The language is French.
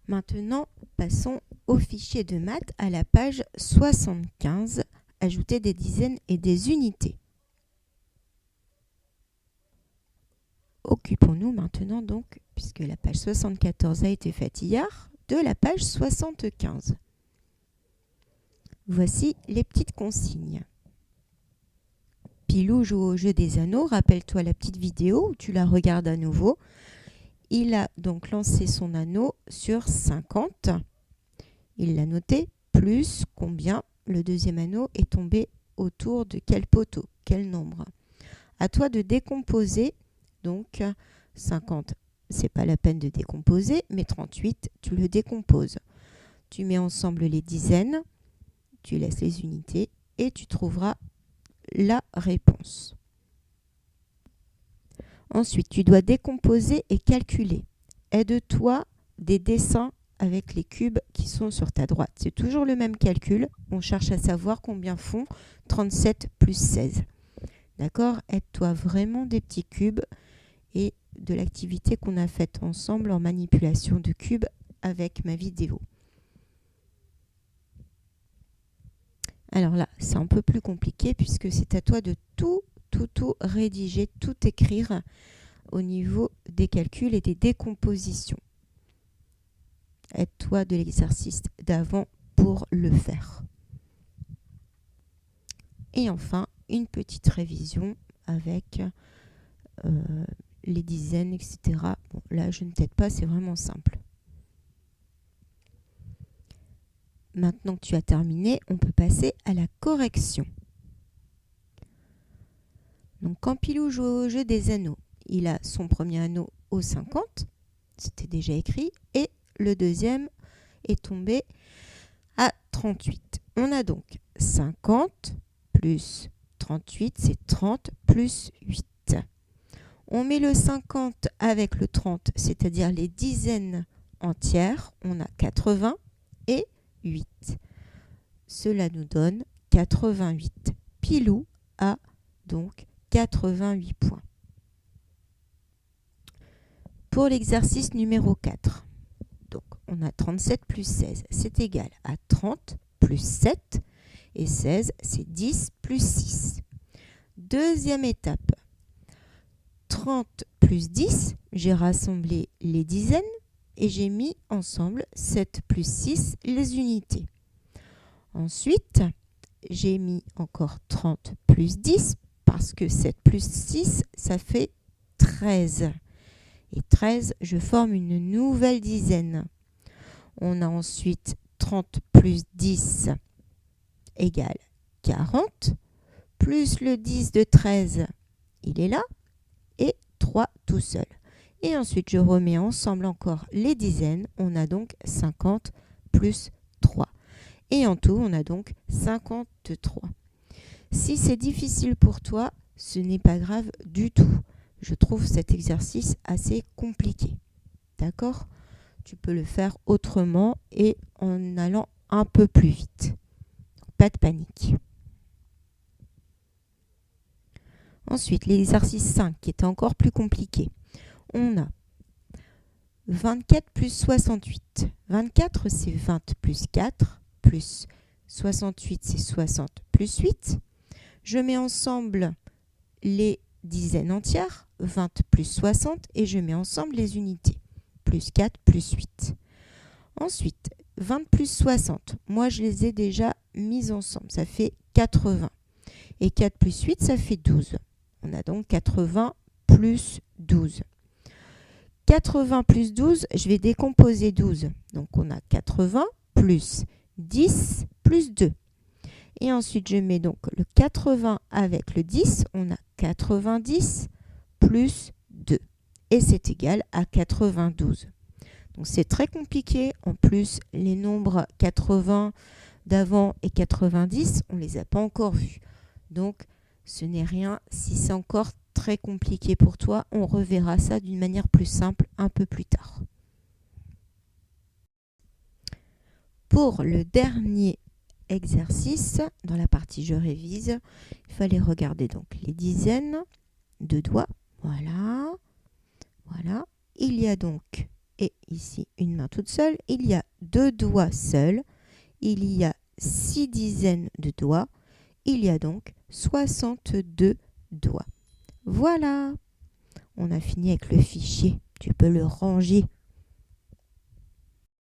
Maintenant, passons au fichier de maths à la page 75, ajouter des dizaines et des unités. Occupons-nous maintenant donc, puisque la page 74 a été faite hier, de la page 75. Voici les petites consignes. Pilou joue au jeu des anneaux. Rappelle-toi la petite vidéo où tu la regardes à nouveau. Il a donc lancé son anneau sur 50. Il l'a noté plus combien. Le deuxième anneau est tombé autour de quel poteau, quel nombre. À toi de décomposer. Donc 50, c'est pas la peine de décomposer, mais 38, tu le décomposes. Tu mets ensemble les dizaines, tu laisses les unités et tu trouveras la réponse. Ensuite, tu dois décomposer et calculer. Aide-toi des dessins avec les cubes qui sont sur ta droite. C'est toujours le même calcul. On cherche à savoir combien font 37 plus 16. D'accord? Aide-toi vraiment des petits cubes et de l'activité qu'on a faite ensemble en manipulation de cubes avec ma vidéo. Alors là, c'est un peu plus compliqué puisque c'est à toi de tout rédiger, tout écrire au niveau des calculs et des décompositions. Aide-toi de l'exercice d'avant pour le faire. Et enfin, une petite révision avec les dizaines, etc. Bon, là, je ne t'aide pas, c'est vraiment simple. Maintenant que tu as terminé, on peut passer à la correction. Donc, quand Pilou joue au jeu des anneaux, il a son premier anneau au 50, c'était déjà écrit, et le deuxième est tombé à 38. On a donc 50 plus 38, c'est 30 plus 8. On met le 50 avec le 30, c'est-à-dire les dizaines entières. On a 80 et 8. Cela nous donne 88. Pilou a donc 88 points. Pour l'exercice numéro 4, donc on a 37 plus 16, c'est égal à 30 plus 7. Et 16, c'est 10 plus 6. Deuxième étape. 30 plus 10, j'ai rassemblé les dizaines et j'ai mis ensemble 7 plus 6, les unités. Ensuite, j'ai mis encore 30 plus 10 parce que 7 plus 6, ça fait 13. Et 13, je forme une nouvelle dizaine. On a ensuite 30 plus 10 égale 40, plus le 10 de 13, il est là, et 3 tout seul. Et ensuite, je remets ensemble encore les dizaines. On a donc 50 plus 3. Et en tout, on a donc 53. Si c'est difficile pour toi, ce n'est pas grave du tout. Je trouve cet exercice assez compliqué. D'accord? Tu peux le faire autrement et en allant un peu plus vite. Pas de panique. Ensuite, l'exercice 5 qui est encore plus compliqué. On a 24 plus 68. 24, c'est 20 plus 4, plus 68, c'est 60 plus 8. Je mets ensemble les dizaines entières, 20 plus 60, et je mets ensemble les unités, plus 4 plus 8. Ensuite, 20 plus 60, moi je les ai déjà mis ensemble, ça fait 80. Et 4 plus 8, ça fait 12. On a donc 80 plus 12. 80 plus 12, je vais décomposer 12. Donc on a 80 plus 10 plus 2. Et ensuite, je mets donc le 80 avec le 10. On a 90 plus 2. Et c'est égal à 92. Donc c'est très compliqué. En plus, les nombres 80 d'avant et 90, on ne les a pas encore vus. Donc, ce n'est rien. Si c'est encore très compliqué pour toi, on reverra ça d'une manière plus simple un peu plus tard. Pour le dernier exercice, dans la partie je révise, il fallait regarder donc les dizaines de doigts. Voilà. Voilà. Il y a donc et ici une main toute seule. Il y a 2 doigts seuls. Il y a 6 dizaines de doigts. Il y a donc 62 doigts. Voilà, on a fini avec le fichier. Tu peux le ranger.